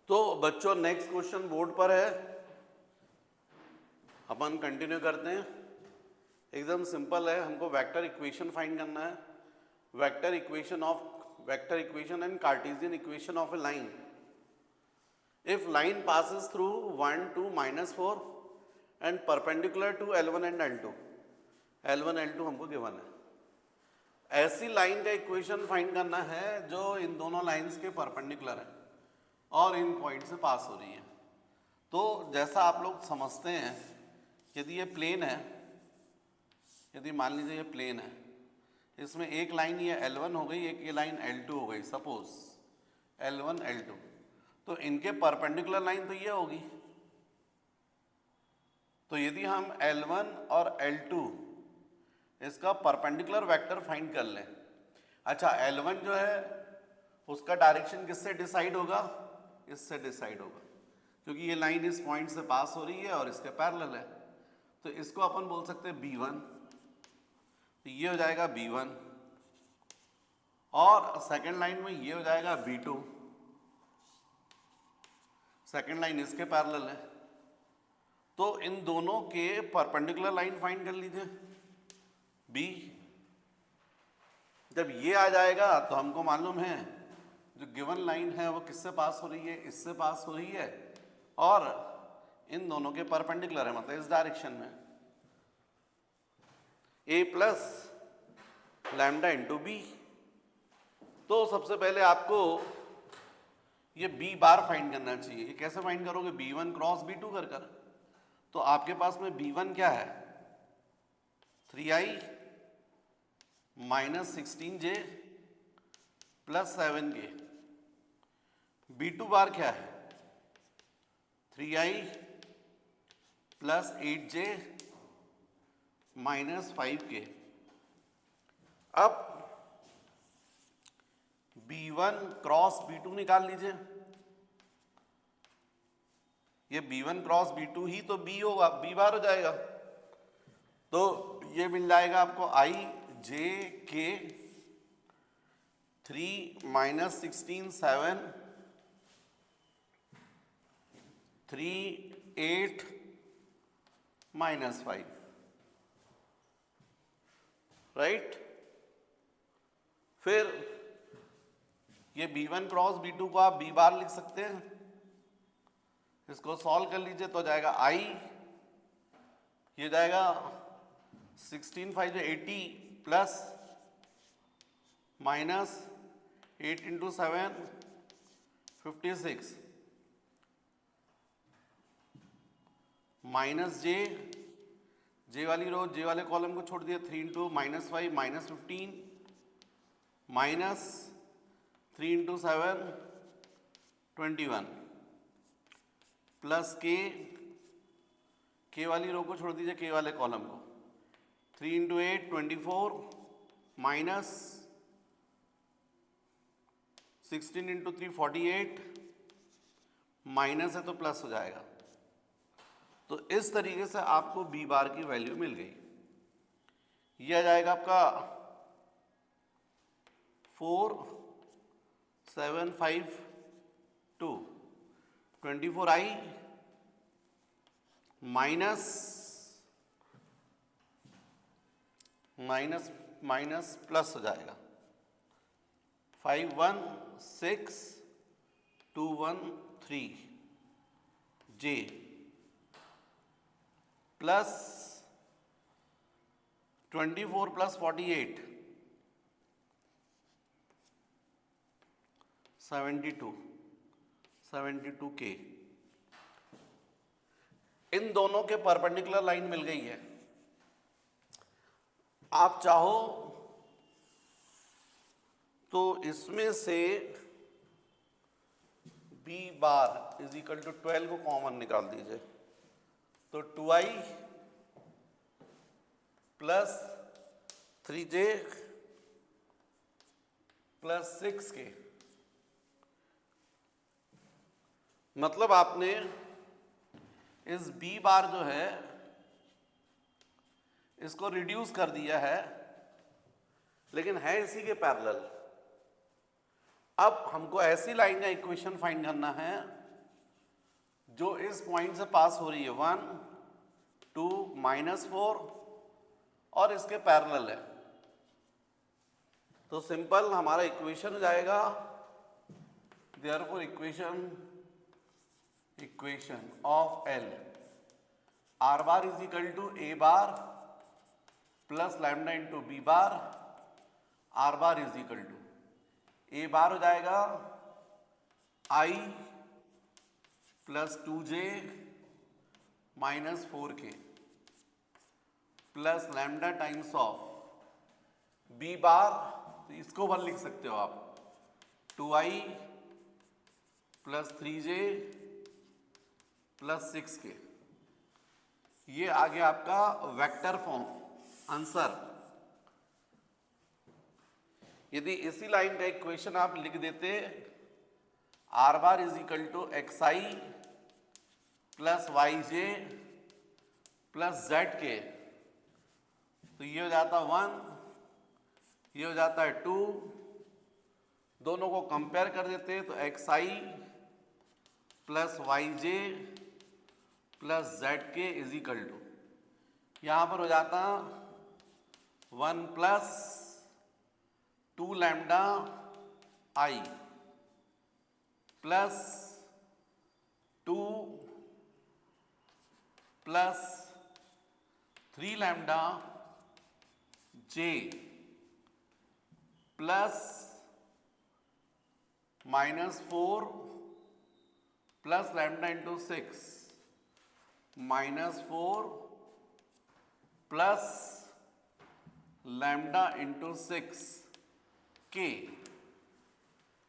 तो बच्चों next question board पर है, अपन कंटिन्यू करते हैं। एकदम सिंपल है, हमको वेक्टर इक्वेशन फाइंड करना है। Vector equation and Cartesian equation of A line. If line passes through 1 2 -4 and perpendicular to L1 and L2, L1 L2 हमको गिवन है। ऐसी लाइन का इक्वेशन फाइंड करना है जो इन दोनों लाइंस के परपेंडिकुलर है और इन पॉइंट से पास हो रही है। तो जैसा आप लोग समझते हैं, यदि ये प्लेन है, यदि मान लीजिए ये प्लेन है, इसमें एक लाइन ये L1 हो गई, एक ये लाइन L2 हो गई, सपोज L1 L2, तो इनके परपेंडिकुलर लाइन तो ये होगी। तो यदि हम L1 और L2 इसका परपेंडिकुलर वेक्टर फाइंड कर लें, अच्छा L1 जो है उसका डायरेक्शन किससे डिसाइड होगा? इससे डिसाइड होगा, क्योंकि ये लाइन इस पॉइंट से पास हो रही है और इसके पैरेलल है। तो इसको अपन बोल सकते हैं B1, तो ये हो जाएगा B1, और सेकेंड लाइन में ये हो जाएगा B2, सेकेंड लाइन इसके पैरेलल है। तो इन दोनों के परपेंडिकुलर लाइन फाइंड कर लीजिए B। जब ये आ जाएगा तो हमको मालूम है जो गिवन लाइन है वो किससे पास हो रही है? इससे पास हो रही है, और इन दोनों के परपेंडिकुलर है, मतलब इस डायरेक्शन में। A plus lambda into B. तो सबसे पहले आपको ये B बार फाइंड करना चाहिए। ये कैसे फाइंड करोगे? B1 क्रॉस B2 कर कर। तो आपके पास में B1 क्या है? 3i minus 16j plus 7k। B2 बार क्या है? 3i plus 8j minus 5k। अब B1 क्रॉस B2 निकाल लीजिए। ये B1 क्रॉस B2 ही तो B होगा, B बार हो जाएगा। तो ये मिल जाएगा आपको i j k 3 minus 16 7 3 8 minus 5, right. फिर ये B1 क्रॉस B2 को आप B बार लिख सकते हैं। इसको सॉल्व कर लीजिए तो जाएगा i, ये जाएगा 16 5 80 प्लस माइनस 8 इंटू 7 56 माइनस जे वाली रो, जे वाले कॉलम को छोड़ दिया, 3 into minus 5 minus 15 minus 3 into 7 21 plus के वाली रो को छोड़ दीजिए, के वाले कॉलम को, 3 इंटू 8 24 माइनस 16 इंटू 3 48 माइनस है तो प्लस हो जाएगा। तो इस तरीके से आपको B बार की वैल्यू मिल गई। यह आ जाएगा आपका 4752 24i minus minus minus plus हो जाएगा 516 213 j प्लस 24 प्लस 48 72k। इन दोनों के परपेंडिकुलर लाइन मिल गई है। आप चाहो तो इसमें से B bar is equal to 12 को कॉमन निकाल दीजिए, तो 2i plus 3j plus 6k। मतलब आपने इस B बार जो है इसको रिड्यूस कर दिया है, लेकिन है इसी के पैरेलल। अब हमको ऐसी लाइन का इक्वेशन फाइंड करना है जो इस पॉइंट से पास हो रही है 1 2 -4 और इसके पैरेलल है, तो सिंपल हमारा इक्वेशन हो जाएगा, therefore equation of L R bar is equal to A bar plus lambda into B bar, R bar is equal to A bar हो जाएगा I plus 2J minus 4K plus lambda times of B bar, तो इसको बल लिख सकते हो आप 2I plus 3J plus 6K। ये आ गया आपका वेक्टर फॉर्म आंसर। यदि इसी लाइन का इक्वेशन आप लिख देते R bar is equal to XI plus YJ plus ZK, तो ये हो जाता 1, ये हो जाता है 2, दोनों को कंपेयर कर देते तो XI plus YJ plus ZK is equal to, यहाँ पर हो जाता 1 plus 2 lambda I plus 2 plus 3 lambda J plus -4 plus lambda into 6 -4 plus lambda into 6K।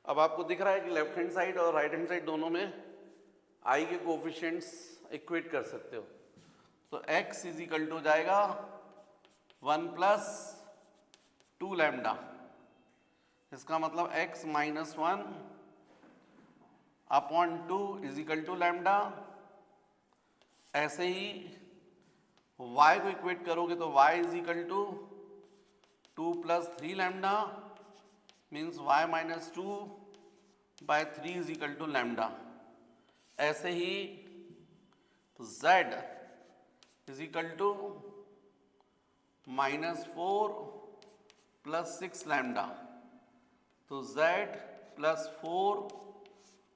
अब आपको दिख रहा है कि लेफ्ट हैंड साइड और राइट हैंड साइड दोनों में I के कोफिशिएंट्स इक्वेट कर सकते हो, तो x इज इक्वल टू जाएगा 1 प्लस 2 लैम्डा, इसका मतलब x minus 1 upon 2 is equal to lambda. ऐसे ही y को इक्वेट करोगे तो y is equal to 2 plus 3 lambda means y minus 2 by 3 is equal to lambda. ऐसे ही z is equal to -4 plus 6 lambda, तो z plus 4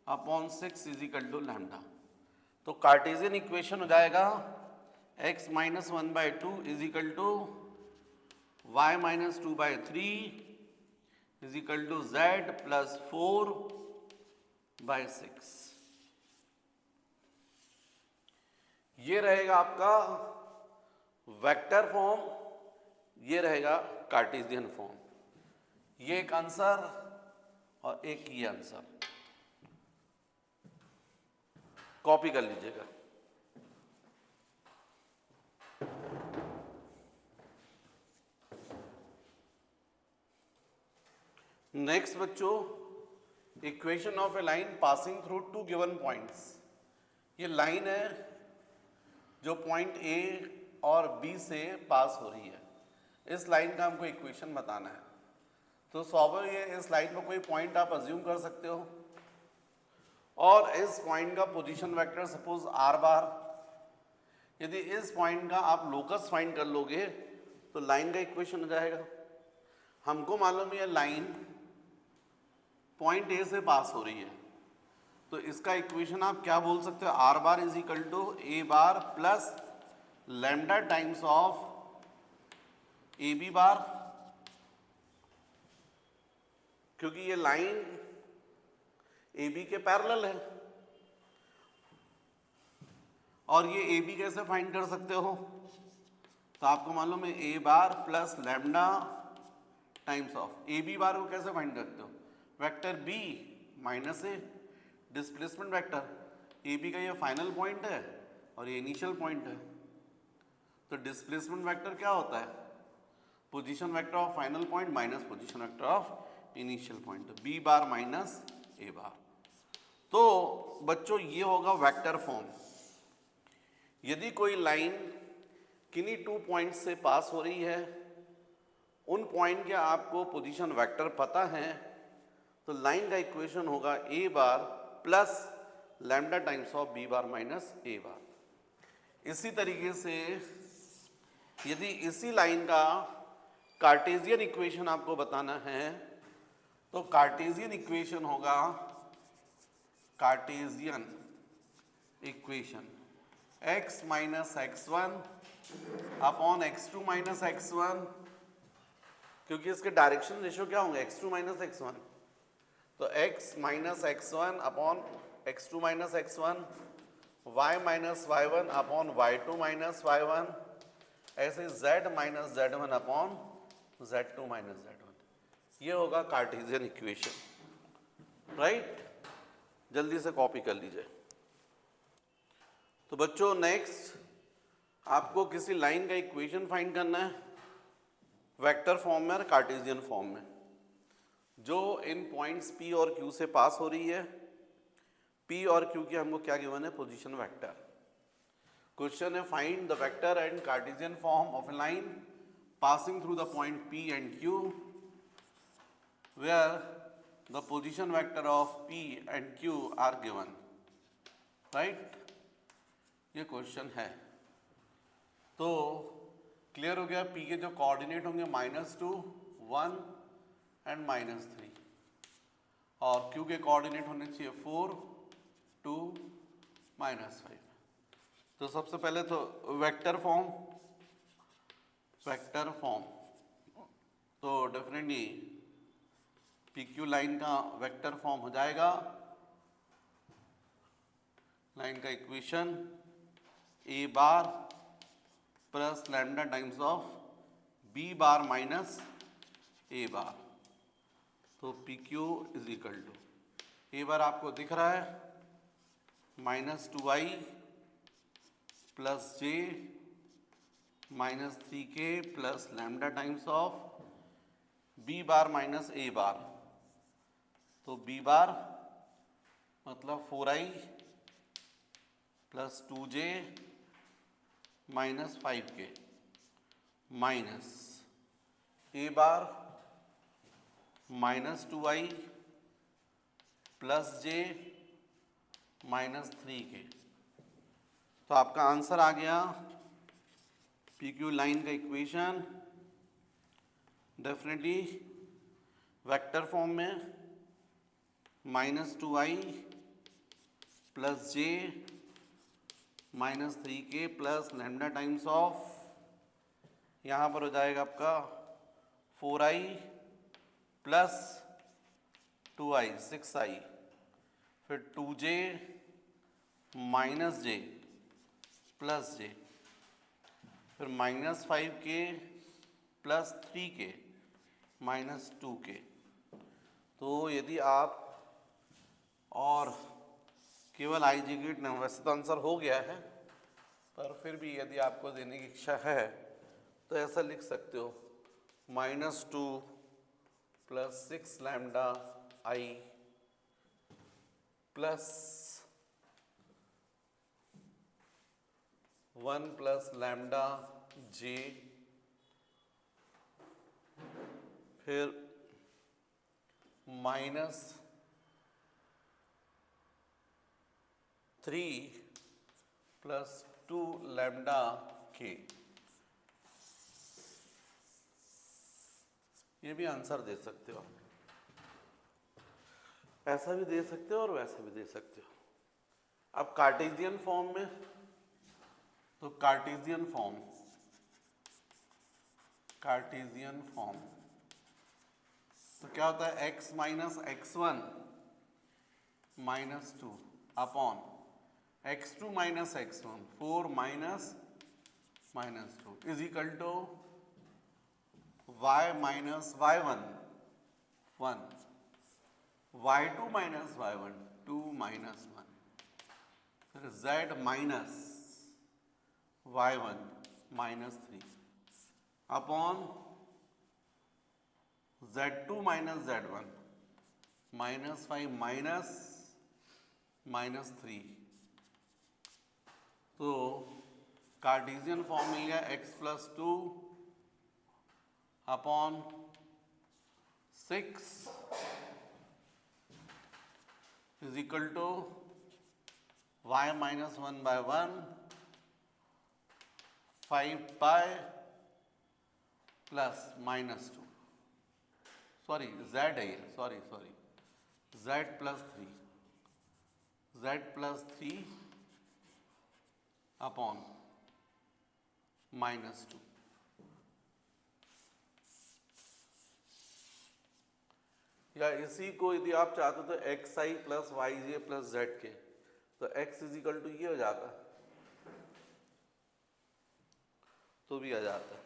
upon 6 is equal to lambda. तो Cartesian equation हो जाएगा x minus 1 by 2 is equal to y minus 2 by 3 is equal to z plus 4 by 6। ये रहेगा आपका vector form, ये रहेगा Cartesian form. ये एक आंसर और एक ये आंसर, कॉपी कर लीजिएगा। नेक्स्ट बच्चों, equation of A line passing through 2 given points. ये लाइन है जो पॉइंट A और B से पास हो रही है, इस लाइन का हमको इक्वेशन बताना है। तो स्वाभाविक है इस लाइन पर कोई पॉइंट आप अज्यूम कर सकते हो और इस पॉइंट का पोजीशन वेक्टर सपोज R बार। यदि इस पॉइंट का आप लोकस फाइंड कर लोगे तो लाइन का इक्वेशन हो जाएगा। हमको मालूम है लाइन पॉइंट A से पास हो रही है, तो इसका इक्वेशन आप क्या बोल सकते हो, R bar is equal to A bar plus lambda times of AB bar, क्योंकि ये लाइन AB के पैरेलल है। और ये AB कैसे फाइंड कर सकते हो, तो आपको मालूम है A bar plus lambda times of AB बार को कैसे फाइंड करते हो, vector B minus A, displacement vector. AB का ये फाइनल पॉइंट है और ये इनिशियल पॉइंट है, तो डिस्प्लेसमेंट वेक्टर क्या होता है, position vector of final point minus position vector of initial point, तो B bar minus A bar. तो बच्चों ये होगा वेक्टर फॉर्म। यदि कोई लाइन किन्हीं 2 पॉइंट से पास हो रही है, उन पॉइंट के आपको पोजीशन वेक्टर पता है, तो लाइन का इक्वेशन होगा A bar plus lambda times of B bar minus A bar. इसी तरीके से यदि इसी लाइन का कार्टेशियन इक्वेशन आपको बताना है तो कार्टेशियन इक्वेशन होगा Cartesian equation x minus x one upon x two minus x one, क्योंकि इसके डायरेक्शन रेशियो क्या होंगे x two minus x one, तो x minus x one upon x two minus x one, y minus y one upon y two minus y one, ऐसे z minus z one upon z two minus z one. ये होगा Cartesian equation, right. जल्दी से copy कर लीजिए। तो बच्चों next आपको किसी लाइन का इक्वेशन फाइंड करना है वेक्टर फॉर्म में और कार्टेशियन फॉर्म में, जो इन पॉइंट्स P और Q से पास हो रही है। P और Q की हमको क्या गिवन है, पोजीशन वेक्टर। क्वेश्चन है find the vector and Cartesian form of A line passing through the point P and Q where the position vector of P and Q are given, right? ये question है। तो clear हो गया, P के जो coordinate होंगे -2, 1 and -3, और Q के कोऑर्डिनेट होने चाहिए 4, 2, -5। तो सबसे पहले तो वेक्टर फॉर्म, तो डेफिनेटली PQ लाइन का वेक्टर फॉर्म हो जाएगा, लाइन का equation A bar plus lambda times of B bar minus A bar. तो PQ is equal to A bar आपको दिख रहा है -2i plus J -3k plus lambda times of B bar minus A bar. तो B bar मतलब 4i plus 2j minus 5k minus A bar -2i plus j minus 3k। तो आपका answer आ गया PQ line का equation definitely vector form में -2i plus j -3k plus lambda times of, यहाँ पर हो जाएगा आपका 4i प्लस 2i 6i, फिर 2j minus j plus j, फिर -5k plus 3k minus 2k। तो यदि आप और केवल IGKIT नहीं, वैसे तो आंसर हो गया है, पर फिर भी यदि आपको देने की इच्छा है तो ऐसा लिख सकते हो -2 plus 6 lambda i plus 1 plus lambda j, फिर -3 प्लस 2 लैम्डा k। ये भी आंसर दे सकते हो, ऐसा भी दे सकते हो और वैसा भी दे सकते हो। अब कार्टेशियन फॉर्म में, तो कार्टेशियन फॉर्म तो क्या होता है, x minus x one -2 upon x2 minus x one 4 minus -2 is equal to y minus y1 1, y2 minus y1 2 minus 1, फिर z minus y1 -3 upon z2 minus z1 -5 minus 3। तो Cartesian form मिल गया x plus 2 upon 6 is equal to y minus 1/1 5 plus -2, sorry z है ये, sorry z plus 3 upon -2। या इसी को यदि आप चाहते तो x I plus y J plus z K, तो x इजिकल टू ये हो जाता, तो भी आ जाता है।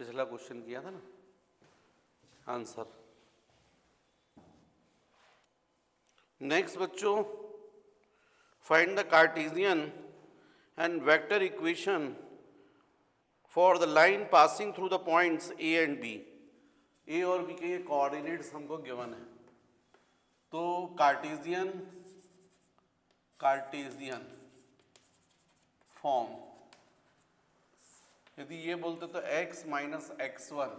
पिछला क्वेश्चन किया था ना आंसर। नेक्स्ट बच्चों, find the Cartesian and vector equation for the line passing through the points A and B. A और बी के ये कोऑर्डिनेट्स हमको गिवन है, तो कार्टेशियन फॉर्म यदि ये बोलते तो x minus x1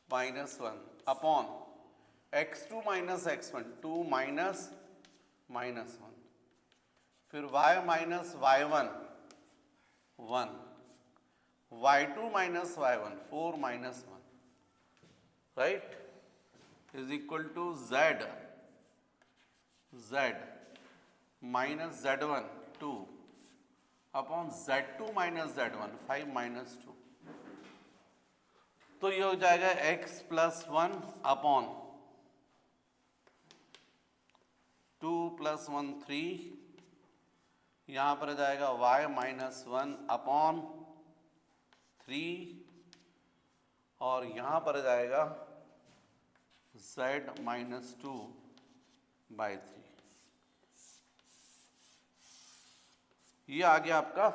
-1 upon x2 minus x1 2 minus -1, फिर y minus y1 1, y2 minus y1 4 minus 1, right, is equal to z minus z1 2 upon z2 minus z1 5 minus 2। तो ये हो जाएगा x प्लस 1 अपॉन 2 प्लस 1 3, यहाँ पर आ जाएगा y minus 1 upon 3, और यहाँ पर आ जाएगा z माइनस 2/3। ये आ गया आपका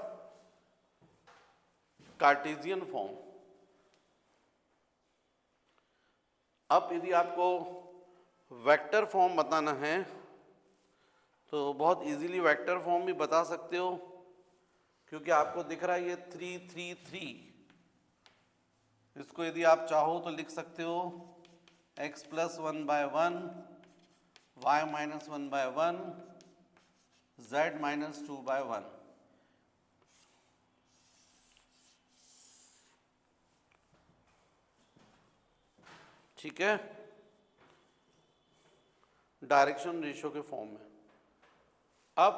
कार्टेशियन फॉर्म। अब यदि आपको वेक्टर फॉर्म बताना है तो बहुत इजीली वेक्टर फॉर्म भी बता सकते हो, क्योंकि आपको दिख रहा है ये 3 3 3। इसको यदि आप चाहो तो लिख सकते हो x plus 1/1 y minus 1/1 z minus 2/1। ठीक है, डायरेक्शन रेशियो के फॉर्म में। अब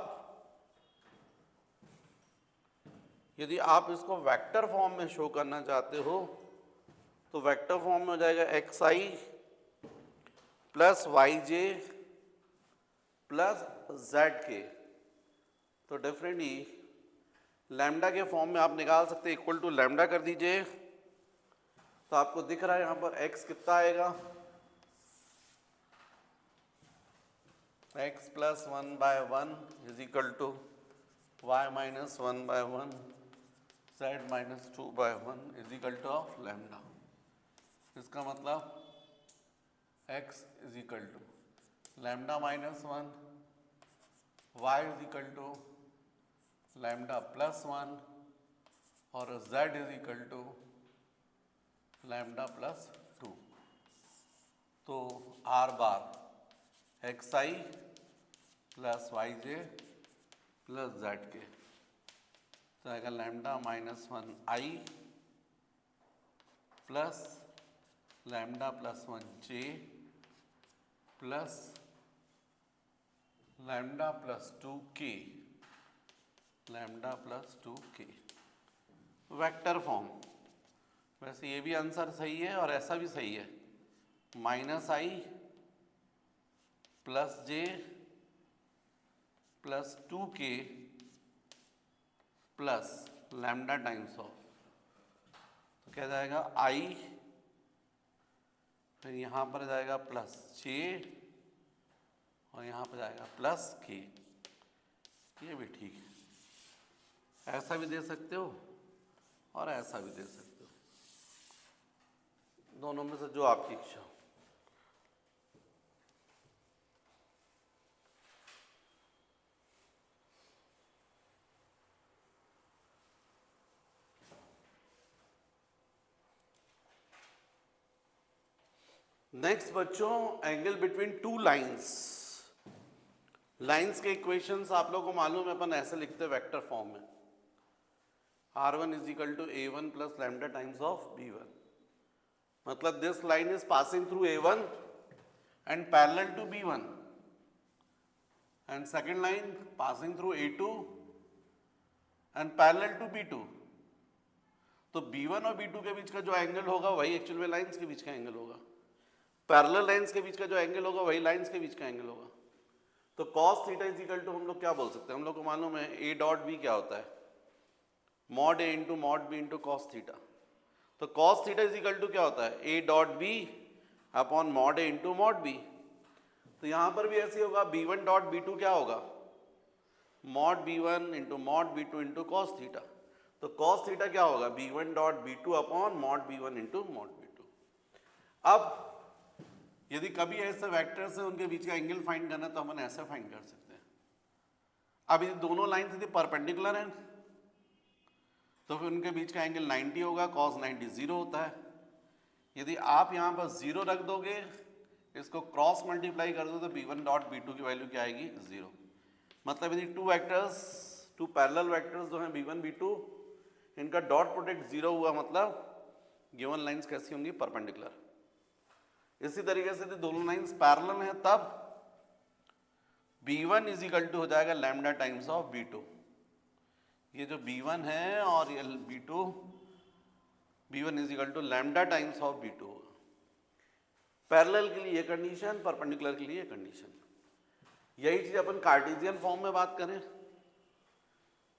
यदि आप इसको वेक्टर फॉर्म में शो करना चाहते हो तो वेक्टर फॉर्म में हो जाएगा x I plus y J plus z K. तो डेफिनेटली लैम्डा के फॉर्म में आप निकाल सकते हैं, इक्वल टू लैम्डा कर दीजिए, तो आपको दिख रहा है यहां पर x कितना आएगा, x plus 1/1 is equal to y minus 1/1 z minus 2/1 is equal to of lambda. इसका मतलब x is equal to lambda minus 1, y is equal to lambda plus 1, और z is equal to lambda plus 2। तो r bar x I plus y J plus z K, तो आएगा lambda minus 1 I plus lambda plus 1 J plus lambda plus 2 के, lambda plus 2 के। Vector form, वैसे ये भी answer सही है और ऐसा भी सही है, माइनस आई प्लस जे प्लस 2 के प्लस लैम्डा टाइम्स ऑफ, तो क्या जाएगा आई, फिर यहाँ पर जाएगा प्लस जे और यहाँ पर जाएगा प्लस के। ये भी ठीक है, ऐसा भी दे सकते हो और ऐसा भी दे सकते हो, दोनों में से जो आपकी इच्छा हो। नेक्स्ट बच्चों, angle between two lines. Lines के इक्वेशंस आप लोगों को मालूम है, अपन ऐसे लिखते हैं वेक्टर फॉर्म में, r1 is equal to a1 plus lambda times of b1, मतलब this line is passing through a1 and parallel to b1 and second line passing through a2 and parallel to b2। तो b1 और b2 के बीच का जो angle होगा वही actual में lines के बीच का एंगल होगा, पैरेलल लाइंस के बीच का जो एंगल होगा वही लाइंस के बीच का एंगल होगा। तो cos theta is equal to हम लोग क्या बोल सकते हैं, हम लोग को मालूम है a डॉट b क्या होता है, mod a into mod b into cos theta. तो cos theta is equal to क्या होता है, a dot b upon mod a into mod b। तो यहां पर भी ऐसे होगा, b1 डॉट b2 क्या होगा, mod b1 into mod b2 into cos theta. तो cos थीटा क्या होगा, b1 dot b2 upon mod b1 into mod b2। अब यदि कभी ऐसे वेक्टर से उनके बीच का एंगल फाइंड करना है तो हम ऐसे फाइंड कर सकते हैं। अब ये दोनों लाइन यदि परपेंडिकुलर हैं तो फिर उनके बीच का एंगल 90 होगा, cos 90 जीरो होता है। यदि आप यहाँ पर जीरो रख दोगे, इसको क्रॉस मल्टीप्लाई कर दो तो b1 डॉट b2 की वैल्यू क्या आएगी, जीरो। मतलब यदि टू पैरेलल वेक्टर्स जो हैं b1 b2, इनका डॉट प्रोडक्ट जीरो हुआ, मतलब गिवन लाइंस कैसी होंगी, परपेंडिकुलर। इसी तरीके से यदि दोनों लाइंस पैरेलल हैं तब b1 इज इक्वल टू हो जाएगा लैम्डा टाइम्स ऑफ b2। ये जो b1 है और ये b2, b1 is equal to lambda times of b2। Parallel के लिए कंडीशन, परपेंडिकुलर के लिए कंडीशन। यही चीज अपन कार्टेशियन फॉर्म में बात करें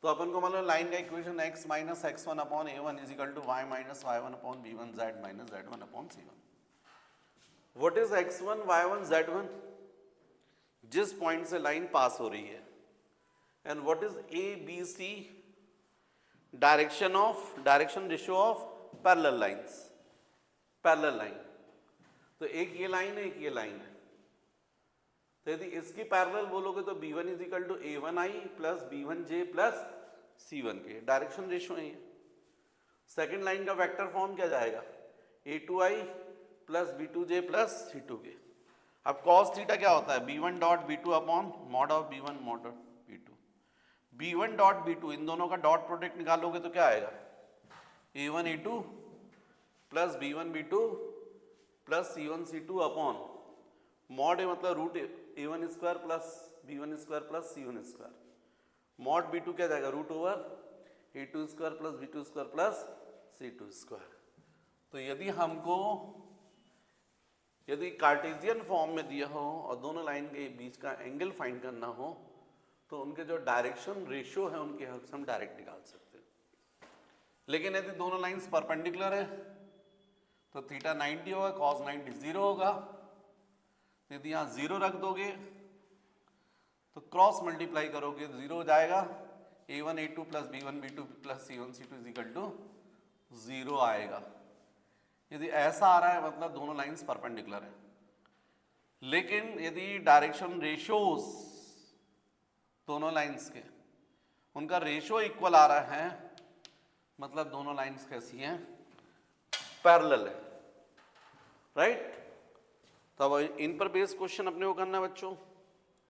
तो अपन को मतलब लाइन का equation x minus x1 upon a1 is equal to y minus y1 upon b1 z minus z1 upon c1। What is x1 y1 z1, जिस पॉइंट से लाइन पास हो रही है, and what is a b c, direction ratio of parallel lines, parallel line. तो एक ये line है, एक ये लाइन है। तो यदि इसकी पैरेलल बोलोगे तो b1 is equal to a1i plus b1j plus c1k, direction ratio है ये। सेकेंड लाइन का वेक्टर फॉर्म क्या जाएगा, a2i plus b2j plus c2k। अब cos थीटा क्या होता है, b1 dot b2 upon mod of b1 mod of b2। b1 dot b2 इन दोनों का डॉट प्रोडक्ट निकालोगे तो क्या आएगा, a1 a2 plus b1 b2 plus c1 c2 upon mod A मतलब root a1 square plus b1 square plus c1 square. Mod b2 क्या जाएगा, root over a2 square plus b2 square plus c2 square. तो यदि Cartesian form में दिया हो और दोनों लाइन के बीच का एंगल फाइंड करना हो तो उनके जो डायरेक्शन रेशियो है उनकी हेल्प से हम डायरेक्ट निकाल सकते हैं। लेकिन यदि दोनों लाइंस परपेंडिकुलर है तो थीटा 90 होगा, cos 90 जीरो होगा। यदि यहाँ जीरो रख दोगे तो क्रॉस मल्टीप्लाई करोगे तो जीरो हो जाएगा, a1 a2 plus b1 b2 plus c1 c2 is equal to zero आएगा। यदि ऐसा आ रहा है मतलब दोनों लाइंस परपेंडिकुलर है। लेकिन यदि डायरेक्शन रेशियोज दोनों लाइंस के, उनका रेशियो इक्वल आ रहा है, मतलब दोनों लाइंस कैसी हैं, पैरेलल है, राइट। तो अब इन पर बेस्ड क्वेश्चन अपने को करना है बच्चों।